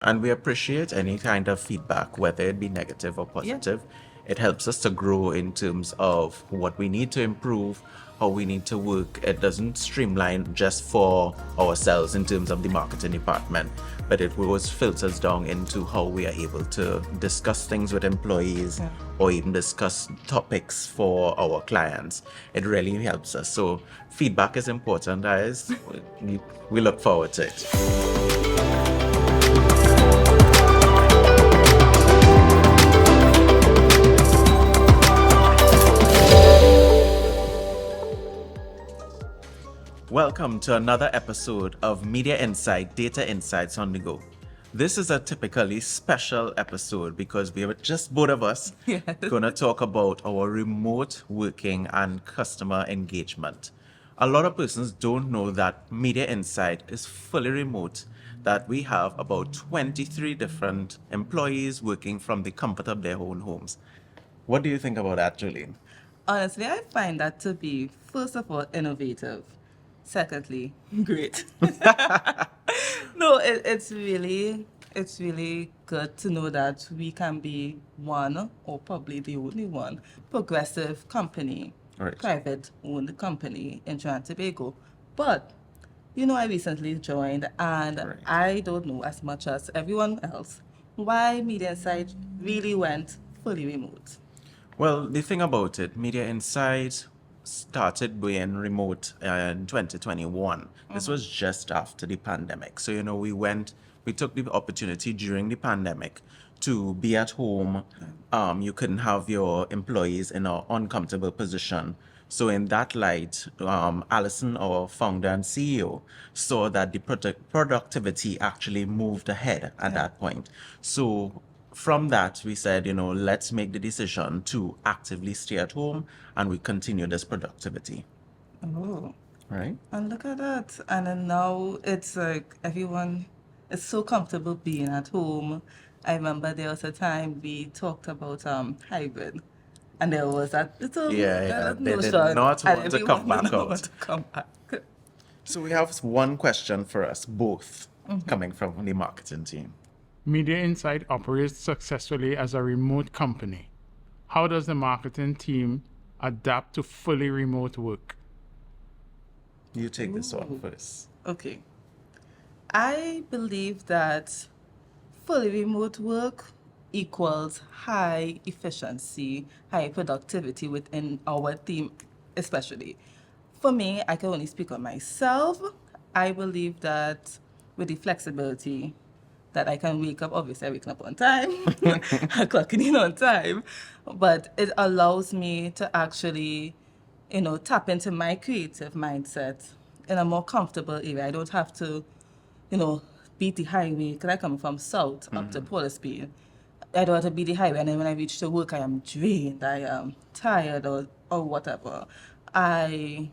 And we appreciate any kind of feedback, whether it be negative or Yeah. positive. It helps us to grow in terms of what we need to improve, how we need to work. It doesn't streamline just for ourselves in terms of the marketing department, but it goes filters down into how we are able to discuss things with employees Yeah. or even discuss topics for our clients. It really helps us. So feedback is important, guys. We look forward to it. Welcome to another episode of Media Insight Data Insights on the Go. This is a typically special episode because we are just both of us Yes. going to talk about our remote working and customer engagement. A lot of persons don't know that Media Insight is fully remote, that we have about 23 different employees working from the comfort of their own homes. What do you think about that, Jolene? Honestly, I find that to be, first of all, innovative. Secondly, great. No, it's really good to know that we can be one, or probably the only one, progressive company, Right. private-owned company in Trinidad and Tobago. But, I recently joined, and Right. I don't know as much as everyone else why Media Insight really went fully remote. Well, the thing about it, Media Insight started being remote in 2021. This was just after the pandemic. So, we took the opportunity during the pandemic to be at home. You couldn't have your employees in an uncomfortable position. So, in that light, Allison, our founder and CEO, saw that the productivity actually moved ahead at Yeah. that point. So, from that, we said, let's make the decision to actively stay at home and we continue this productivity, Oh. right? And look at that. And then now it's like everyone is so comfortable being at home. I remember there was a time we talked about hybrid. And there was that little Yeah, yeah. that They did notion, not and want to come everyone did back not out. want to come back. So we have one question for us both coming from the marketing team. Media Insight operates successfully as a remote company. How does the marketing team adapt to fully remote work? You take this one Ooh. first. Okay. I believe that fully remote work equals high efficiency, high productivity within our team, especially. For me, I can only speak on myself. I believe that with the flexibility that I can wake up, obviously I wake up on time, I clock in on time, but it allows me to actually, tap into my creative mindset in a more comfortable area. I don't have to beat the highway, because I come from south up to Port Spain. I don't have to beat the highway, and then when I reach to work, I am drained, I am tired, or whatever. I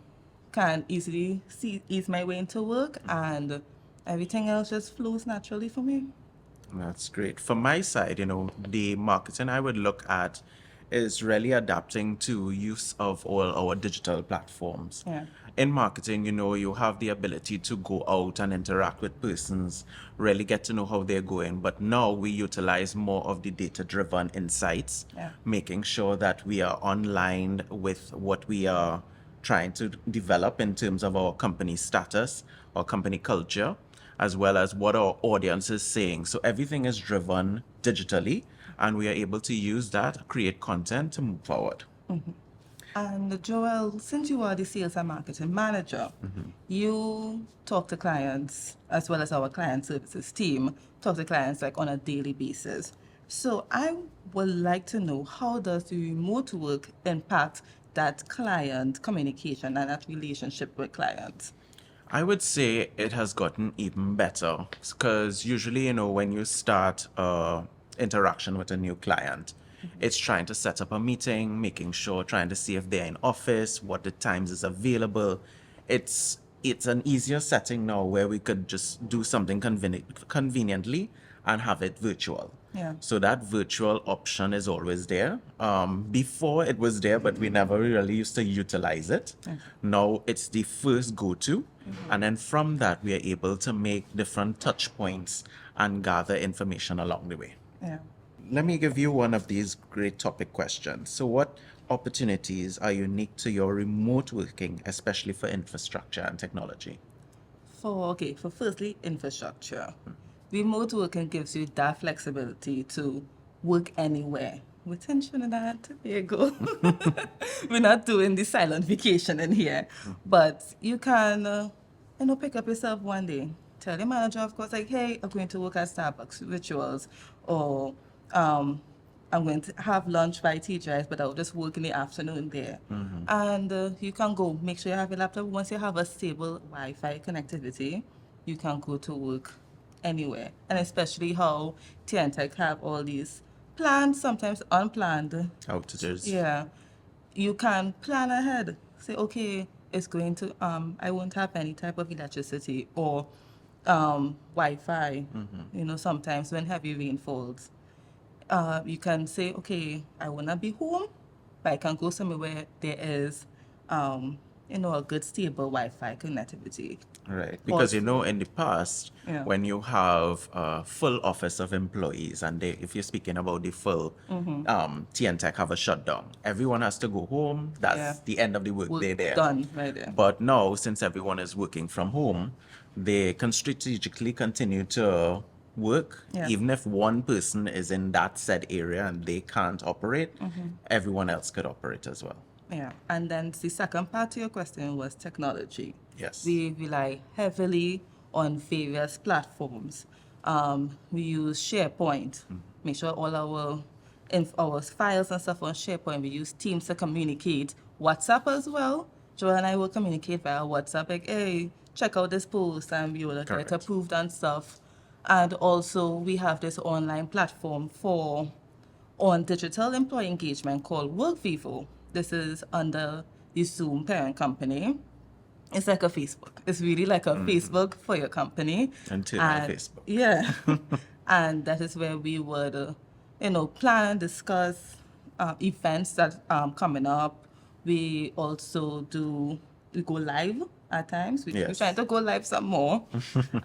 can easily ease my way into work, and everything else just flows naturally for me. That's great. From my side, the marketing I would look at is really adapting to use of all our digital platforms. Yeah. In marketing, you have the ability to go out and interact with persons, really get to know how they're going. But now we utilize more of the data-driven insights, Yeah. making sure that we are online with what we are trying to develop in terms of our company status or company culture, as well as what our audience is saying. So everything is driven digitally, and we are able to use that, create content to move forward. And Joel, since you are the sales and marketing manager, you talk to clients as well as our client services team, talk to clients like on a daily basis. So I would like to know, how does the remote work impact that client communication and that relationship with clients? I would say it has gotten even better because usually, when you start interaction with a new client, it's trying to set up a meeting, making sure, trying to see if they're in office, what the times is available. It's an easier setting now where we could just do something conveniently and have it virtual. Yeah. So that virtual option is always there. Before it was there, but we never really used to utilize it. Now it's the first go-to. And then from that, we are able to make different touch points and gather information along the way. Yeah. Let me give you one of these great topic questions. So, what opportunities are unique to your remote working, especially for infrastructure and technology? For firstly, infrastructure. Remote working gives you that flexibility to work anywhere. Within Trinidad, Tobago. We're not doing the silent vacation in here. But you can, pick up yourself one day. Tell your manager, of course, like, hey, I'm going to work at Starbucks Rituals, or I'm going to have lunch by TGI's, but I'll just work in the afternoon there. And you can go, make sure you have your laptop. Once you have a stable Wi-Fi connectivity, you can go to work anywhere. And especially how TNTech have all these planned, sometimes unplanned. Outages. Yeah. You can plan ahead. Say, okay, it's going to, I won't have any type of electricity or Wi-Fi. Sometimes when heavy rain falls, you can say, okay, I will not be home, but I can go somewhere where there is, a good stable Wi-Fi connectivity. Right, because Also- in the past, Yeah. when you have a full office of employees, and if you're speaking about the full TNTech have a shutdown, everyone has to go home. That's Yeah. the end of the work Work day there. done right there. But now, since everyone is working from home, they can strategically continue to work. Yeah. Even if one person is in that said area and they can't operate, everyone else could operate as well. Yeah, and then the second part to your question was technology. Yes. We rely heavily on various platforms. We use SharePoint. Make sure all our files and stuff on SharePoint. We use Teams to communicate. WhatsApp as well. Joel and I will communicate via WhatsApp. Like, hey, check out this post, and we will get Correct. it approved and stuff. And also, we have this online platform on digital employee engagement called WorkVivo. This is under the Zoom parent company. It's like a Facebook. It's really like a Facebook for your company. Internal Facebook. Yeah. And that is where we would, plan, discuss events that are coming up. We also we go live at times. We're Yes. trying to go live some more.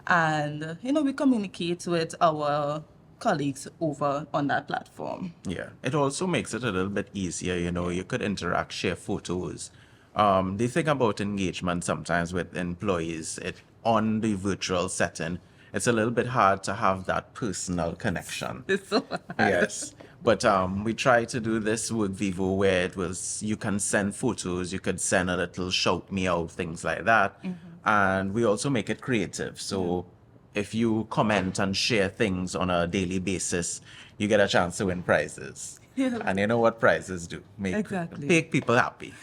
And, we communicate with our colleagues over on that platform. Yeah, it also makes it a little bit easier, you could interact, share photos. The thing about engagement sometimes with employees, on the virtual setting, it's a little bit hard to have that personal connection. It's so hard. Yes. But we try to do this with Vivo where you can send photos, you could send a little shout me out, things like that. And we also make it creative. So if you comment and share things on a daily basis, you get a chance to win prizes. Yeah. And you know what prizes do? Exactly. Make people happy.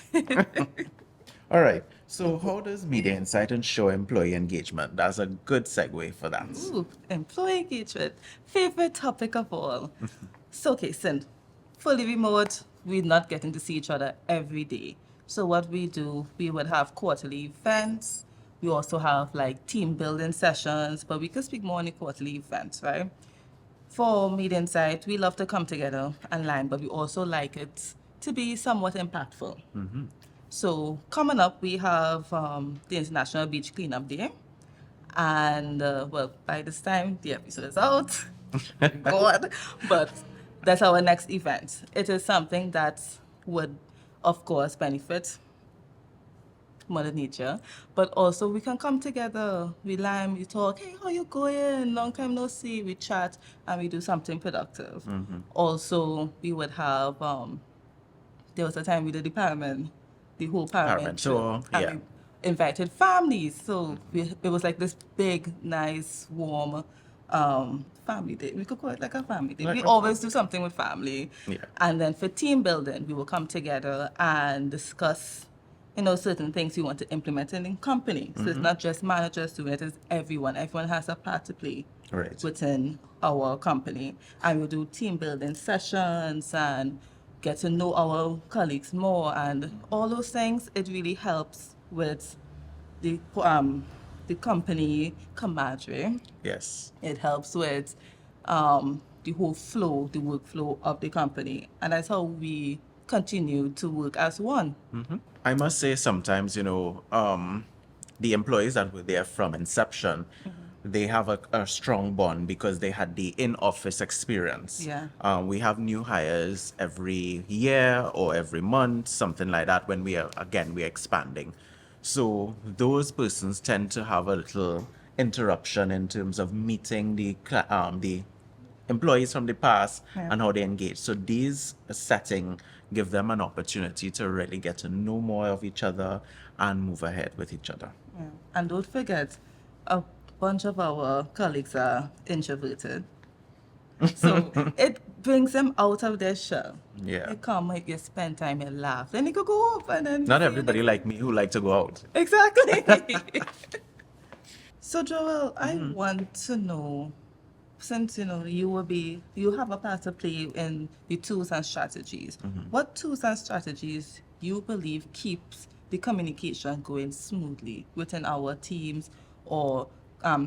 All right. So how does Media InSite ensure employee engagement? That's a good segue for that. Ooh, employee engagement. Favorite topic of all. So, okay, Sin, fully remote, we're not getting to see each other every day. So what we do, we would have quarterly events. We also have like team building sessions, but we could speak more on the quarterly events, right? For Media InSite, we love to come together and learn, but we also like it to be somewhat impactful. So coming up, we have the International Beach Cleanup Day. And, by this time, the episode is out. God. But that's our next event. It is something that would, of course, benefit Mother Nature, but also we can come together, we learn, we talk, hey, how you going? Long time no see, we chat, and we do something productive. Also, we would have, there was a time we did the whole Parent parent tour, and yeah. we invited families, so it was like this big, nice, warm family day. We could call it like a family day. Like We a always do something with family. Yeah. And then for team building, we will come together and discuss certain things we want to implement in the company. So it's not just managers doing it, it's everyone. Everyone has a part to play Right. within our company. And we'll do team building sessions and get to know our colleagues more and all those things. It really helps with the company camaraderie. Yes. It helps with the whole flow, the workflow of the company. And that's how we continue to work as one. I must say sometimes, the employees that were there from inception they have a strong bond because they had the in-office experience. Yeah. We have new hires every year or every month, something like that, when we're expanding. So those persons tend to have a little interruption in terms of meeting the employees from the past Yeah. and how they engage. So these setting give them an opportunity to really get to know more of each other and move ahead with each other. Yeah. And don't forget, a bunch of our colleagues are introverted. So it brings them out of their shell. Yeah. You come, you spend time, you laugh. Then you could go off and then Not see you everybody next like me who like to go out. Exactly. So Joel, I want to know, since you have a part to play in the tools and strategies. What tools and strategies you believe keeps the communication going smoothly within our teams or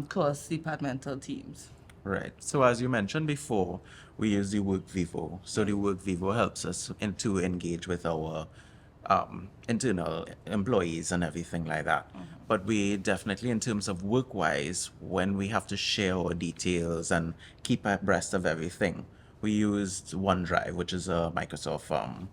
cross-departmental teams? Right. So as you mentioned before, we use the Work Vivo. So the Work Vivo helps us to engage with our internal employees and everything like that. But we definitely, in terms of work-wise, when we have to share our details and keep abreast of everything, we used OneDrive, which is a Microsoft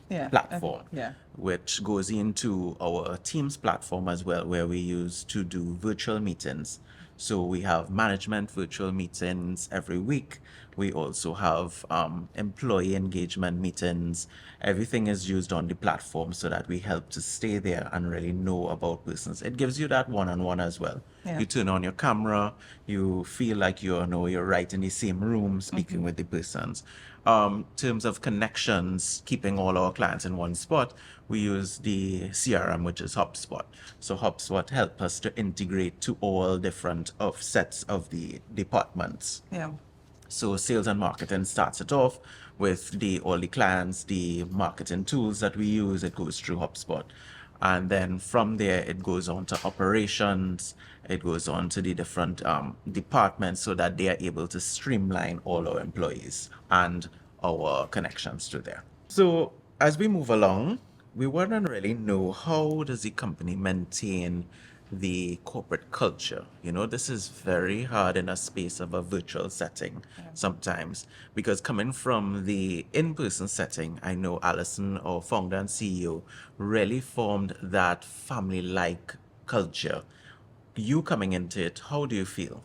Yeah. platform, Yeah. which goes into our Teams platform as well, where we use to do virtual meetings. So we have management virtual meetings every week. We also have employee engagement meetings. Everything is used on the platform so that we help to stay there and really know about persons. It gives you that one-on-one as well. Yeah. You turn on your camera, you feel like you're right in the same room speaking with the persons. Terms of connections, keeping all our clients in one spot, we use the CRM, which is HubSpot. So HubSpot helps us to integrate to all different of sets of the departments. Yeah. So sales and marketing starts it off with all the clients, the marketing tools that we use. It goes through HubSpot. And then from there, it goes on to operations. It goes on to the different departments so that they are able to streamline all our employees and our connections to there. So as we move along, we want to really know, how does the company maintain the corporate culture? This is very hard in a space of a virtual setting sometimes, because coming from the in-person setting, I know Alison, our founder and CEO, really formed that family-like culture. You coming into it, how do you feel?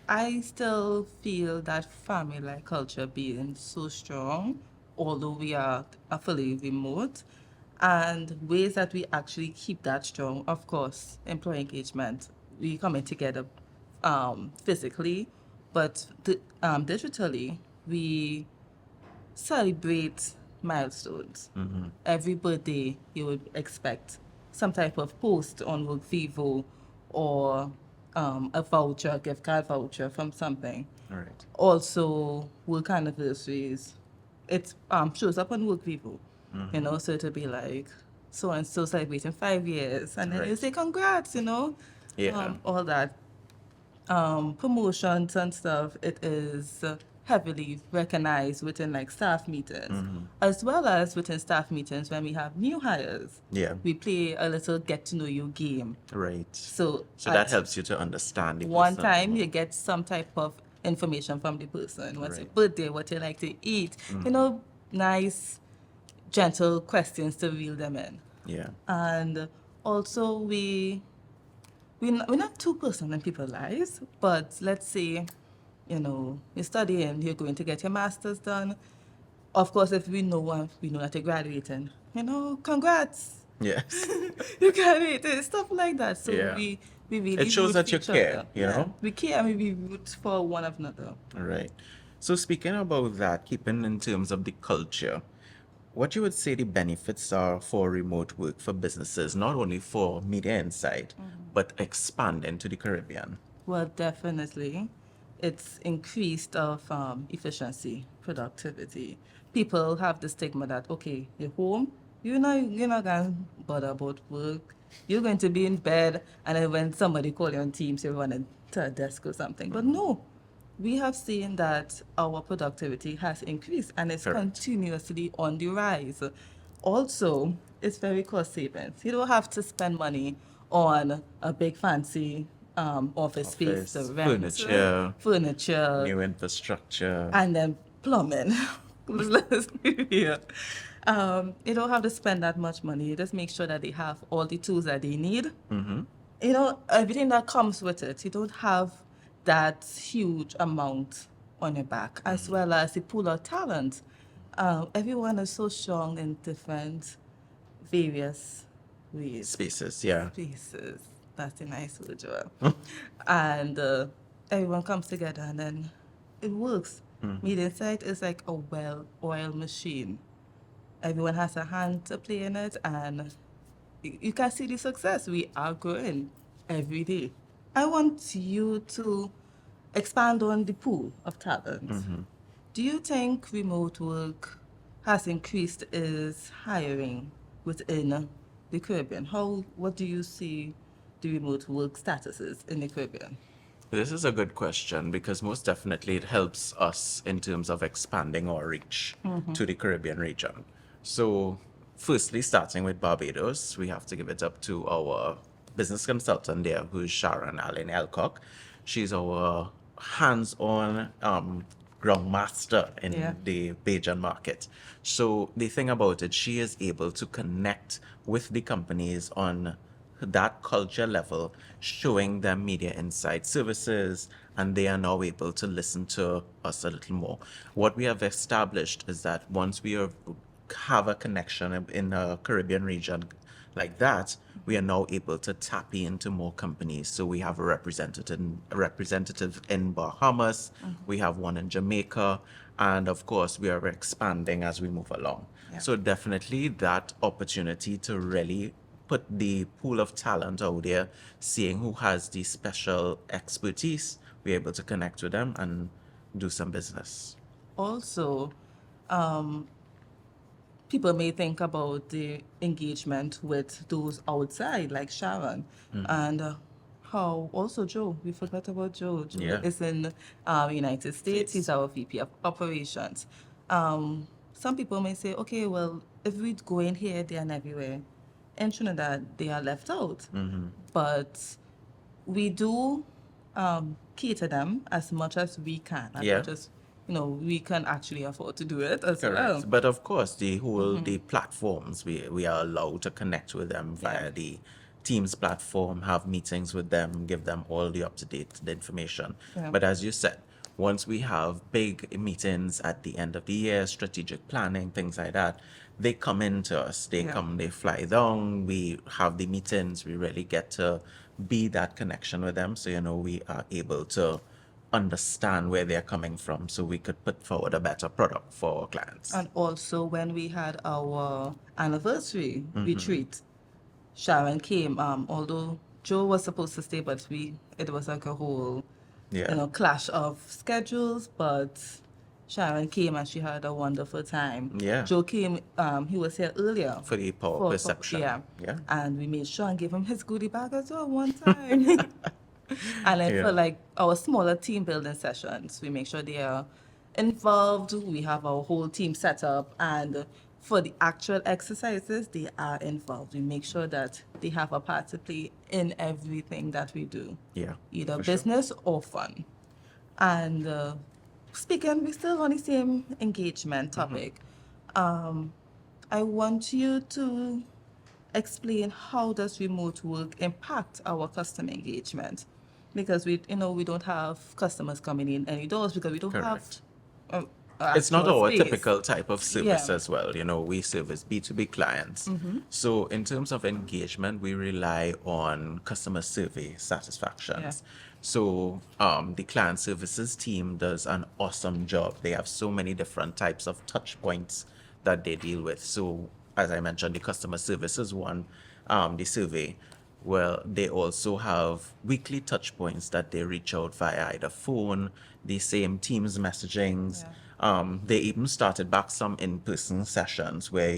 I still feel that family-like culture being so strong, although we are fully remote, and ways that we actually keep that strong. Of course, employee engagement, we coming together physically, but digitally, we celebrate milestones. Every birthday, you would expect some type of post on WorkVivo or a voucher, gift card voucher from something. All right. Also, work anniversaries, it shows up on WorkVivo, so it'll be like so and so celebrating 5 years, and then you Right. say congrats, Yeah. all that promotions and stuff, it is heavily recognized within like staff meetings, as well as within staff meetings when we have new hires. Yeah. We play a little get to know you game. Right. So, So that at helps you to understand the one person. time you get some type of information from the person. What's your Right. birthday? What you like to eat? Nice, gentle questions to reel them in. Yeah. And also we're not too personal in people's lives, but let's say, you're studying, you're going to get your master's done. Of course, if we know that you're graduating, congrats, Yeah. you graduated, stuff like that. So Yeah. we really It shows root that for you each care, other. you know? We care and we root for one another. All right. So speaking about that, keeping in terms of the culture, what you would say the benefits are for remote work for businesses, not only for Media Insight, but expand into the Caribbean? Well, definitely, it's increased of efficiency, productivity. People have the stigma that okay, you're home, you're not gonna bother about work. You're going to be in bed, and then when somebody call you on Teams, you're running to a desk or something. But no, we have seen that our productivity has increased and it's Correct. continuously on the rise. Also, it's very cost savings. You don't have to spend money on a big fancy office space to Office, rent, furniture, furniture, new infrastructure. and then plumbing. Let's be real. You don't have to spend that much money. You just make sure that they have all the tools that they need. You know, everything that comes with it. You don't have that huge amount on your back, as well as the pool of talent. Everyone is so strong in different, various ways. Spaces, yeah. Spaces. That's a nice word, Joel. And everyone comes together and then it works. Media site is like a well-oiled machine. Everyone has a hand to play in it, and you can see the success. We are growing every day. I want you to expand on the pool of talent. Do you think remote work has increased its hiring within the Caribbean? What do you see the remote work statuses in the Caribbean? This is a good question because most definitely it helps us in terms of expanding our reach to the Caribbean region. So, firstly, starting with Barbados, we have to give it up to our business consultant there, who's Sharon Allen Elcock. She's our hands-on ground master in Yeah. the Bajan market. So the thing about it, she is able to connect with the companies on that culture level, showing them media insight services, and they are now able to listen to us a little more. What we have established is that once have a connection in a Caribbean region like that, we are now able to tap into more companies. So we have a representative in Bahamas, we have one in Jamaica, and of course we are expanding as we move along. Yeah. So definitely that opportunity to really put the pool of talent out there, seeing who has the special expertise, we're able to connect with them and do some business. Also, people may think about the engagement with those outside, like Sharon, and how also Joe. We forgot about Joe. Joe Yeah. is in United States. He's our VP of operations. Some people may say, okay, well, if we go in here, there and everywhere, in Trinidad, they are left out. But we do cater them as much as we can, as Yeah. much as we can actually afford to do it as well. Correct. But of course, the platforms, we are allowed to connect with them via the Teams platform, have meetings with them, give them all the up-to-date information. Yeah. But as you said, once we have big meetings at the end of the year, strategic planning, things like that, they come into us. They Yeah. come, they fly down, we have the meetings, we really get to be that connection with them. So, we are able to understand where they're coming from so we could put forward a better product for our clients. And also, when we had our anniversary retreat, Sharon came. Although Joe was supposed to stay, but it was like a whole, Yeah. clash of schedules. But Sharon came and she had a wonderful time. Yeah. Joe came. He was here earlier For the power perception. yeah. Yeah. And we made sure and gave him his goodie bag as well one time. And then Yeah. for like our smaller team building sessions, we make sure they are involved. We have our whole team set up, and for the actual exercises, they are involved. We make sure that they have a part to play in everything that we do, Yeah. either for sure. business or fun. And we're still on the same engagement topic. I want you to explain how does remote work impact our customer engagement, because we don't have customers coming in any doors because we don't Correct. have It's not actual our space. typical type of service Yeah. as well. We service B2B clients. So in terms of engagement, we rely on customer survey satisfactions. Yeah. So the client services team does an awesome job. They have so many different types of touch points that they deal with. So as I mentioned, the customer services one, the survey, well, they also have weekly touch points that they reach out via either phone, the same Teams messagings. They even started back some in-person sessions where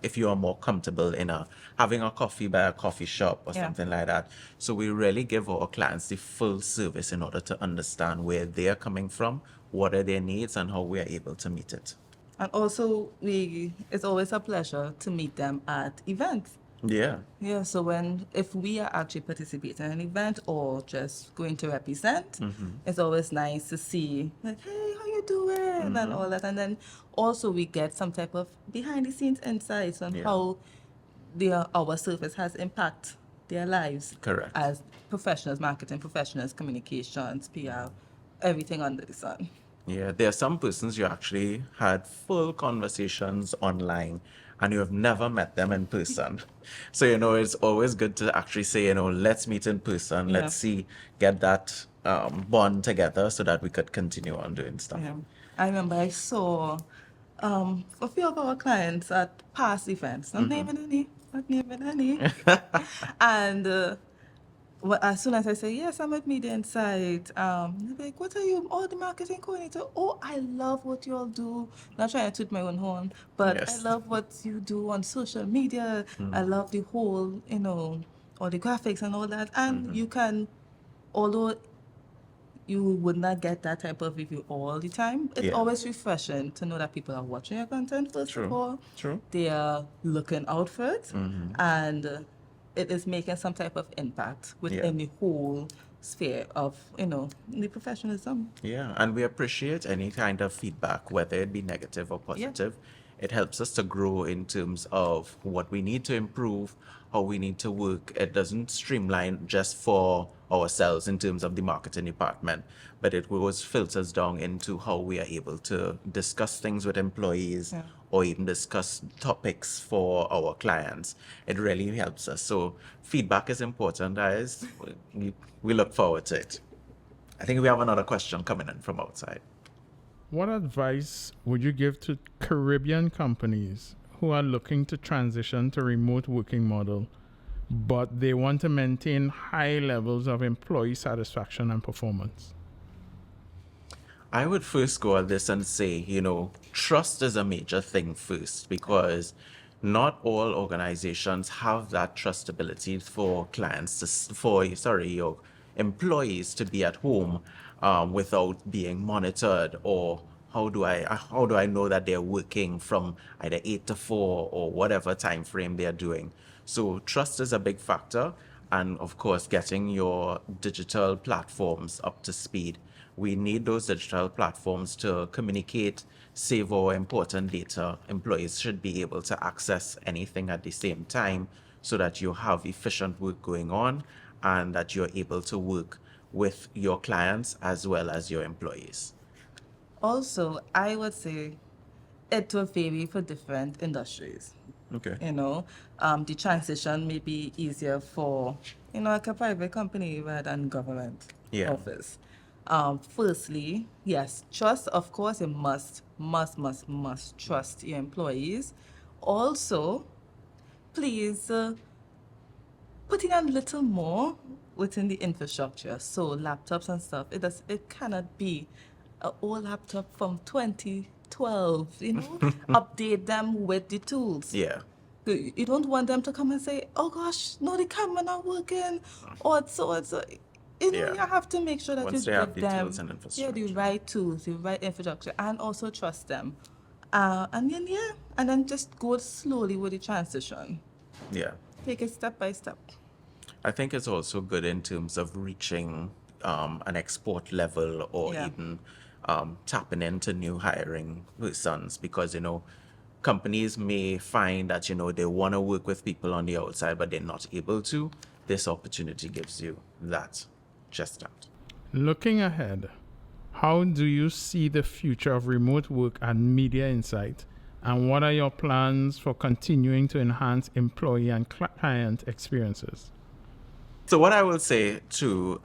if you are more comfortable in having a coffee by a coffee shop or Yeah. something like that. So we really give our clients the full service in order to understand where they are coming from, what are their needs, and how we are able to meet it. And also, it's always a pleasure to meet them at events. Yeah. Yeah, so if we are actually participating in an event or just going to represent, it's always nice to see like, hey, how you doing and all that. And then also we get some type of behind the scenes insights on Yeah. how our service has impact their lives Correct. as professionals, marketing professionals, communications, PR, everything under the sun. Yeah, there are some persons you actually had full conversations online and you have never met them in person. So, it's always good to actually say, let's meet in person. Yeah. Let's see, get that bond together so that we could continue on doing stuff. Yeah. I remember I saw a few of our clients at past events, not naming any, not naming any. And as soon as I say, yes, I'm at Media Insight, they're like, what are you? Oh, the marketing coordinator. Oh, I love what you all do. Not trying to toot my own horn, but I Yes. love what you do on social media. I love the whole, all the graphics and all that. And you can, although you would not get that type of review all the time. It's Yeah. always refreshing to know that people are watching your content, first of True. all. True. They are looking out for it, and it is making some type of impact within the whole sphere of, the professionalism. Yeah, and we appreciate any kind of feedback, whether it be negative or positive. It helps us to grow in terms of what we need to improve, how we need to work. It doesn't streamline just for ourselves in terms of the marketing department, but it goes filters down into how we are able to discuss things with employees or even discuss topics for our clients. It really helps us. So feedback is important, guys. We look forward to it. I think we have another question coming in from outside. What advice would you give to Caribbean companies who are looking to transition to remote working model, but they want to maintain high levels of employee satisfaction and performance? I would first go at this and say, trust is a major thing first because not all organizations have that trustability for clients your employees to be at home without being monitored, or how do I know that they're working from either 8 to 4 or whatever time frame they're doing. So trust is a big factor, and of course getting your digital platforms up to speed. We need those digital platforms to communicate, save our important data. Employees should be able to access anything at the same time so that you have efficient work going on and that you're able to work with your clients as well as your employees. Also, I would say it will vary for different industries. Okay. The transition may be easier for, like a private company rather than government office. Firstly, yes, trust, of course, you must trust your employees. Also, please put in a little more within the infrastructure. So laptops and stuff, it cannot be an old laptop from 2012, update them with the tools. Yeah. You don't want them to come and say, oh gosh, no, the camera not working, or so. You have to make sure that Once you they have give the them tools and the infrastructure. right tools, the right infrastructure, and also trust them. And then just go slowly with the transition. Yeah. Take it step by step. I think it's also good in terms of reaching an export level or even tapping into new hiring persons, because, companies may find that, they want to work with people on the outside, but they're not able to. This opportunity gives you that, just that. Looking ahead, how do you see the future of remote work at Media Insight, and what are your plans for continuing to enhance employee and client experiences? So what I will say to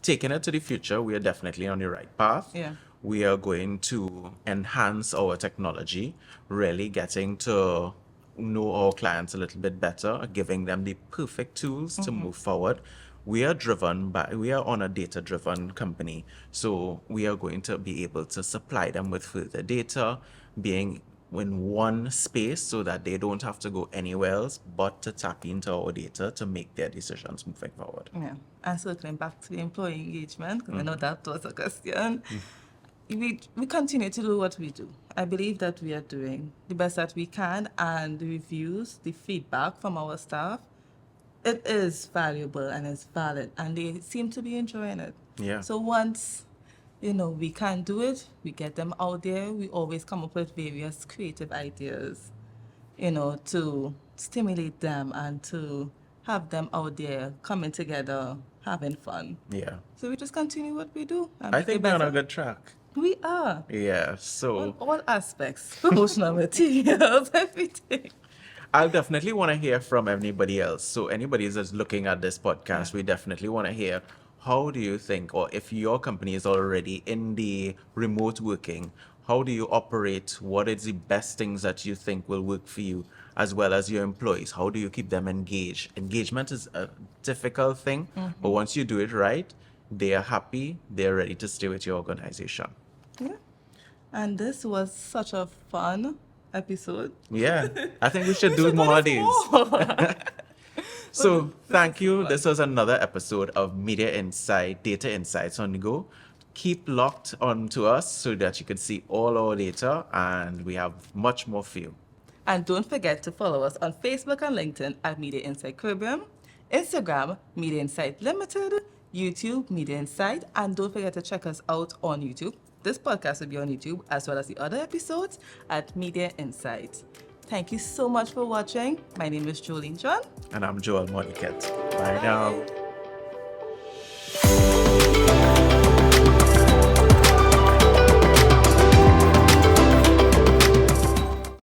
taking it to the future, we are definitely on the right path. Yeah. We are going to enhance our technology, really getting to know our clients a little bit better, giving them the perfect tools to move forward. We are on a data-driven company, so we are going to be able to supply them with further data, being in one space so that they don't have to go anywhere else but to tap into our data to make their decisions moving forward. Yeah. And circling back to the employee engagement, because I know that was a question. we continue to do what we do. I believe that we are doing the best that we can, and the reviews, the feedback from our staff, it is valuable and it's valid, and they seem to be enjoying it. Yeah. So once, we can do it, we get them out there, we always come up with various creative ideas, to stimulate them and to have them out there coming together, having fun. Yeah. So we just continue what we do. And I make it think we're on a better. good track. We are. Yeah. On So all aspects, promotional materials, everything. I'll definitely want to hear from anybody else. So anybody that's looking at this podcast, we definitely want to hear, how do you think, or if your company is already in the remote working, how do you operate? What is the best things that you think will work for you, as well as your employees? How do you keep them engaged? Engagement is a difficult thing, but once you do it right, they are happy, they're ready to stay with your organization. Yeah. And this was such a fun episode. Yeah, I think we should do should do more of this these. more. So thank you. This was another episode of Media Insight, Data Insights on the Go. Keep locked on to us so that you can see all our data, and we have much more for you. And don't forget to follow us on Facebook and LinkedIn at Media Insight Caribbean, Instagram, Media Insight Limited, YouTube, Media Insight, and don't forget to check us out on YouTube. This podcast will be on YouTube, as well as the other episodes at Media Insight. Thank you so much for watching. My name is Jolene John. And I'm Joel Moniquette. Bye now.